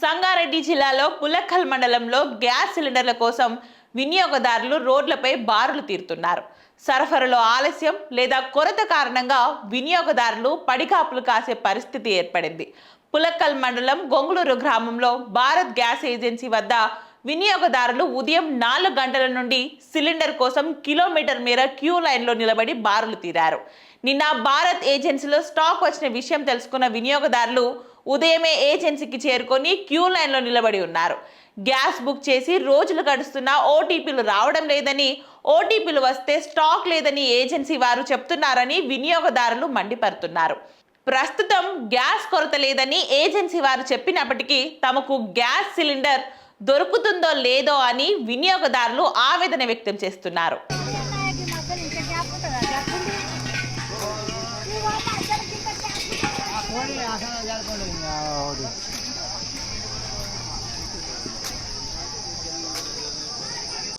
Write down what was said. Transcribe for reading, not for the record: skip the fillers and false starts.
సంగారెడ్డి జిల్లాలో పులక్కల్ మండలంలో గ్యాస్ సిలిండర్ల కోసం వినియోగదారులు రోడ్లపై బారులు తీరుతున్నారు. సరఫరాలో ఆలస్యం లేదా కొరత కారణంగా వినియోగదారులు పడిగాపులు కాసే పరిస్థితి ఏర్పడింది. పులక్కల్ మండలం గొంగుళూరు గ్రామంలో భారత్ గ్యాస్ ఏజెన్సీ వద్ద వినియోగదారులు ఉదయం 4 గంటల నుండి సిలిండర్ కోసం కిలోమీటర్ మేర క్యూ లైన్లో నిలబడి బారులు తీరారు. నిన్న భారత్ ఏజెన్సీలో స్టాక్ వచ్చిన విషయం తెలుసుకున్న వినియోగదారులు ఉదయమే ఏజెన్సీకి చేరుకొని క్యూ లైన్లో నిలబడి ఉన్నారు. గ్యాస్ బుక్ చేసి రోజులు గడుస్తున్నా ఓటీపీలు రావడం లేదని, ఓటీపీలు వస్తే స్టాక్ లేదని ఏజెన్సీ వారు చెప్తున్నారని వినియోగదారులు మండిపడుతున్నారు. ప్రస్తుతం గ్యాస్ కొరత లేదని ఏజెన్సీ వారు చెప్పినప్పటికీ తమకు గ్యాస్ సిలిండర్ దొరుకుతుందో లేదో అని వినియోగదారులు ఆవేదన వ్యక్తం చేస్తున్నారు.